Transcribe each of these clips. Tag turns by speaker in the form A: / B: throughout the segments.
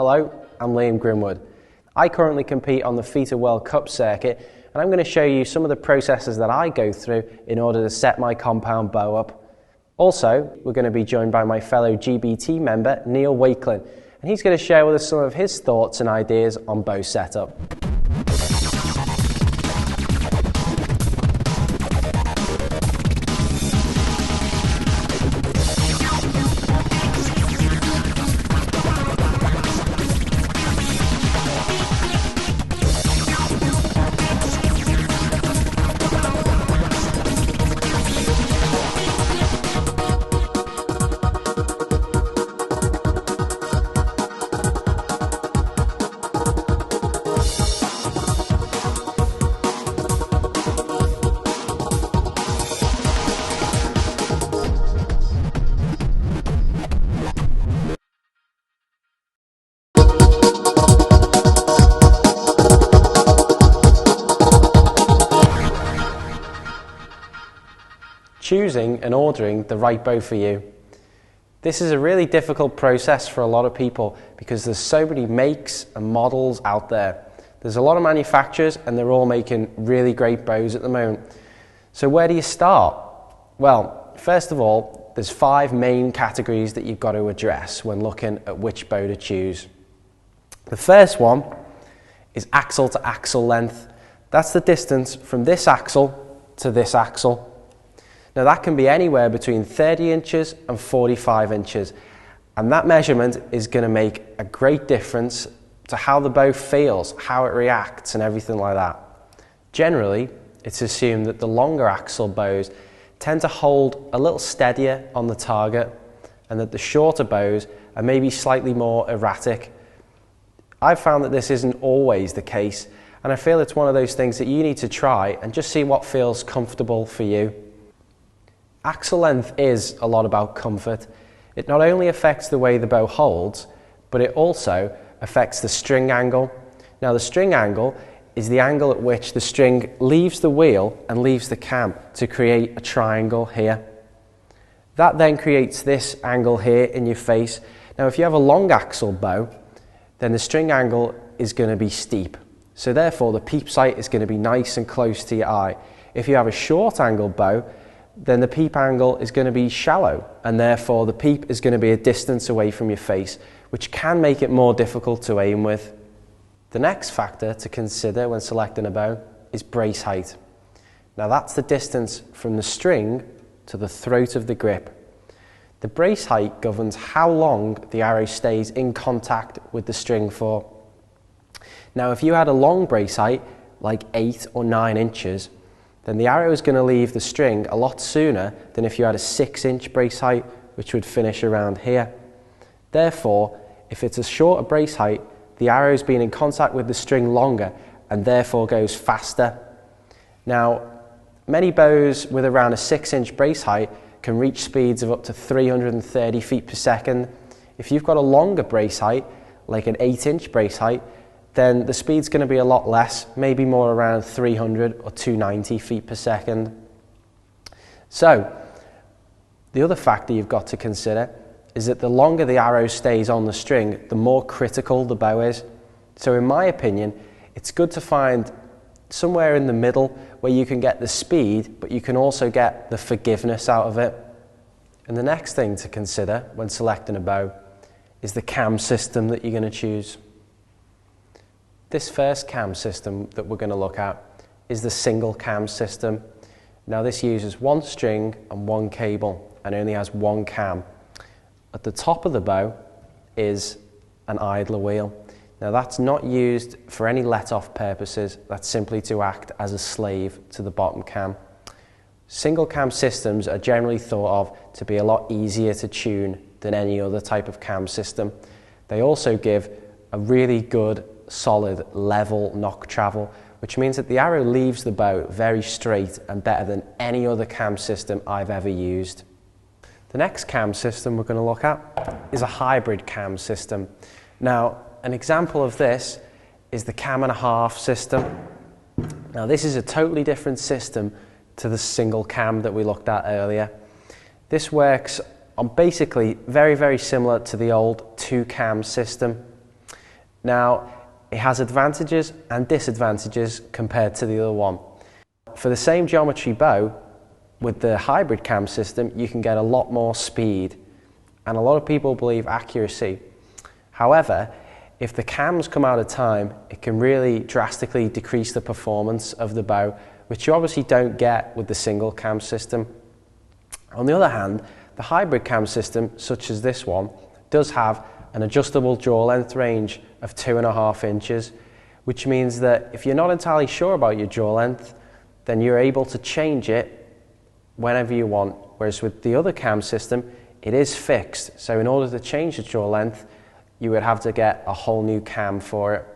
A: Hello, I'm Liam Grimwood. I currently compete on the FITA World Cup circuit, and I'm going to show you some of the processes that I go through in order to set my compound bow up. Also, we're going to be joined by my fellow GBT member, Neil Wakelin, and he's going to share with us some of his thoughts and ideas on bow setup. Choosing and ordering the right bow for you. This is a really difficult process for a lot of people because there's so many makes and models out there. There's a lot of manufacturers and they're all making really great bows at the moment. So where do you start? Well, first of all, there's 5 main categories that you've got to address when looking at which bow to choose. The first one is axle to axle length. That's the distance from this axle to this axle. Now that can be anywhere between 30 inches and 45 inches, and that measurement is going to make a great difference to how the bow feels, how it reacts and everything like that. Generally, it's assumed that the longer axle bows tend to hold a little steadier on the target and that the shorter bows are maybe slightly more erratic. I've found that this isn't always the case, and I feel it's one of those things that you need to try and just see what feels comfortable for you. Axle length is a lot about comfort. It not only affects the way the bow holds, but it also affects the string angle. Now the string angle is the angle at which the string leaves the wheel and leaves the cam to create a triangle here. That then creates this angle here in your face. Now if you have a long axle bow, then the string angle is going to be steep. So therefore the peep sight is going to be nice and close to your eye. If you have a short angle bow, then the peep angle is going to be shallow, and therefore the peep is going to be a distance away from your face, which can make it more difficult to aim with. The next factor to consider when selecting a bow is brace height. Now that's the distance from the string to the throat of the grip. The brace height governs how long the arrow stays in contact with the string for. Now if you had a long brace height, like 8 or 9 inches, then the arrow is going to leave the string a lot sooner than if you had a 6-inch brace height, which would finish around here. Therefore, if it's a shorter brace height, the arrow is being in contact with the string longer and therefore goes faster. Now, many bows with around a 6-inch brace height can reach speeds of up to 330 feet per second. If you've got a longer brace height, like an 8-inch brace height, then the speed's going to be a lot less, maybe more around 300 or 290 feet per second. So, the other factor you've got to consider is that the longer the arrow stays on the string, the more critical the bow is. So in my opinion, it's good to find somewhere in the middle where you can get the speed, but you can also get the forgiveness out of it. And the next thing to consider when selecting a bow is the cam system that you're going to choose. This first cam system that we're going to look at is the single cam system. Now this uses 1 string and 1 cable and only has 1 cam. At the top of the bow is an idler wheel. Now that's not used for any let-off purposes, that's simply to act as a slave to the bottom cam. Single cam systems are generally thought of to be a lot easier to tune than any other type of cam system. They also give a really good solid level knock travel, which means that the arrow leaves the bow very straight and better than any other cam system I've ever used. The next cam system we're going to look at is a hybrid cam system. Now an example of this is the cam and a half system. Now this is a totally different system to the single cam that we looked at earlier. This works on basically very similar to the old 2 cam system. Now, it has advantages and disadvantages compared to the other one. For the same geometry bow, with the hybrid cam system, you can get a lot more speed, and a lot of people believe accuracy. However, if the cams come out of time, it can really drastically decrease the performance of the bow, which you obviously don't get with the single cam system. On the other hand, the hybrid cam system, such as this one, does have an adjustable draw length range of 2.5 inches, which means that if you're not entirely sure about your draw length, then you're able to change it whenever you want. Whereas with the other cam system, it is fixed. So in order to change the draw length, you would have to get a whole new cam for it.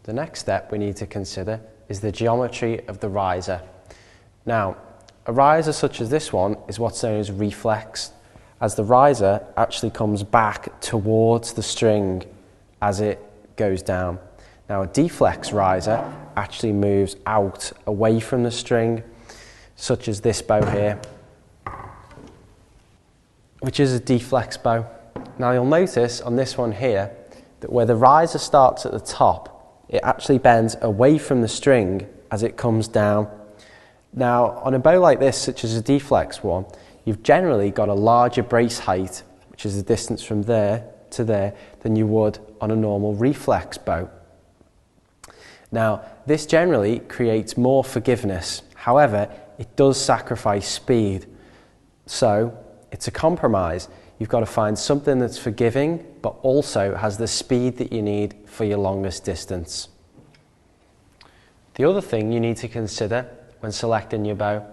A: The next step we need to consider is the geometry of the riser. Now, a riser such as this one is what's known as reflex, as the riser actually comes back towards the string as it goes down. Now, a deflex riser actually moves out away from the string, such as this bow here, which is a deflex bow. Now, you'll notice on this one here that where the riser starts at the top, it actually bends away from the string as it comes down. Now, on a bow like this, such as a deflex one, you've generally got a larger brace height, which is the distance from there to there, than you would on a normal reflex bow. Now, this generally creates more forgiveness. However, it does sacrifice speed. So, it's a compromise. You've got to find something that's forgiving, but also has the speed that you need for your longest distance. The other thing you need to consider when selecting your bow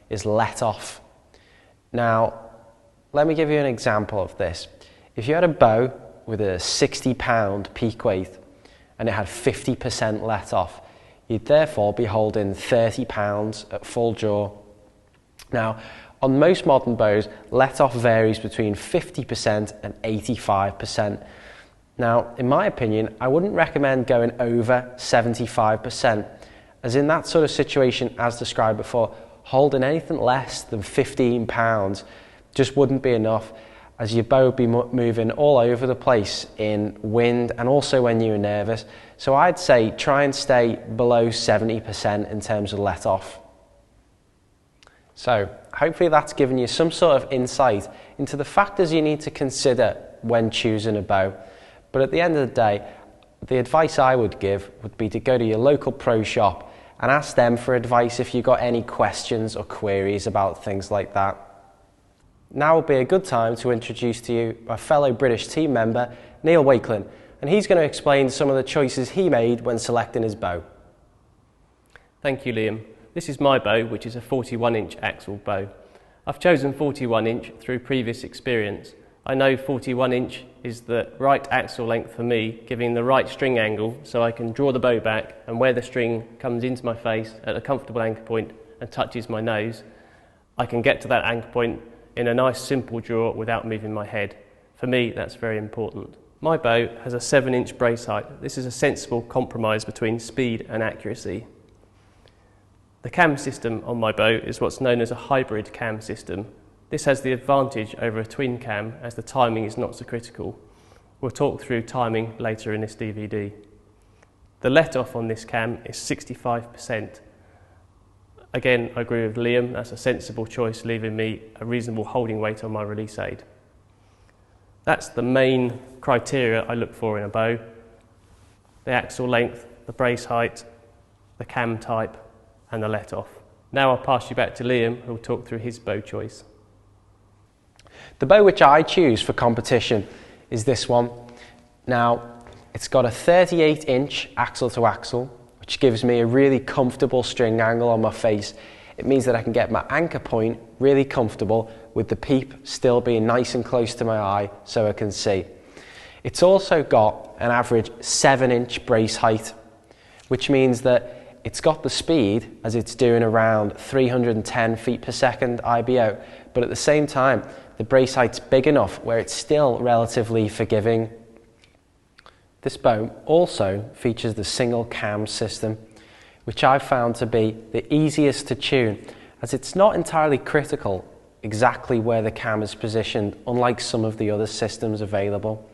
A: is let off. Now, let me give you an example of this. If you had a bow with a 60-pound peak weight and it had 50% let off, you'd therefore be holding 30 pounds at full draw. Now, on most modern bows, let off varies between 50% and 85%. Now, in my opinion, I wouldn't recommend going over 75%, as in that sort of situation, as described before, holding anything less than 15 pounds just wouldn't be enough, as your bow would be moving all over the place in wind and also when you're nervous. So I'd say try and stay below 70% in terms of let off. So hopefully that's given you some sort of insight into the factors you need to consider when choosing a bow. But at the end of the day, the advice I would give would be to go to your local pro shop and ask them for advice if you've got any questions or queries about things like that. Now would be a good time to introduce to you my fellow British team member, Neil Wakelin, and he's going to explain some of the choices he made when selecting his bow.
B: Thank you, Liam. This is my bow, which is a 41-inch axle bow. I've chosen 41-inch through previous experience. I know 41-inch is the right axle length for me, giving the right string angle so I can draw the bow back, and where the string comes into my face at a comfortable anchor point and touches my nose, I can get to that anchor point in a nice simple draw without moving my head. For me, that's very important. My bow has a 7-inch brace height. This is a sensible compromise between speed and accuracy. The cam system on my bow is what's known as a hybrid cam system. This has the advantage over a twin cam as the timing is not so critical. We'll talk through timing later in this DVD. The let off on this cam is 65%. Again, I agree with Liam, that's a sensible choice, leaving me a reasonable holding weight on my release aid. That's the main criteria I look for in a bow: the axle length, the brace height, the cam type, and the let off. Now I'll pass you back to Liam, who will talk through his bow choice.
A: The bow which I choose for competition is this one. Now, it's got a 38-inch axle to axle, which gives me a really comfortable string angle on my face. It means that I can get my anchor point really comfortable with the peep still being nice and close to my eye so I can see. It's also got an average 7-inch brace height, which means that it's got the speed as it's doing around 310 feet per second IBO, but at the same time, the brace height's big enough where it's still relatively forgiving. This bow also features the single cam system, which I've found to be the easiest to tune, as it's not entirely critical exactly where the cam is positioned, unlike some of the other systems available.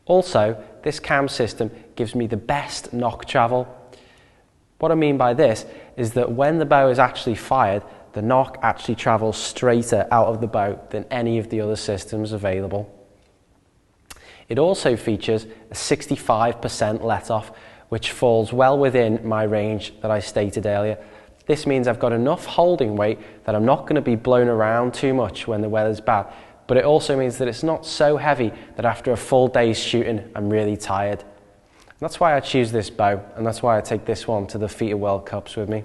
A: Also, this cam system gives me the best knock travel. What I mean by this is that when the bow is actually fired, the knock actually travels straighter out of the bow than any of the other systems available. It also features a 65% let-off, which falls well within my range that I stated earlier. This means I've got enough holding weight that I'm not going to be blown around too much when the weather's bad, but it also means that it's not so heavy that after a full day's shooting I'm really tired. And that's why I choose this bow, and that's why I take this one to the FITA World Cups with me.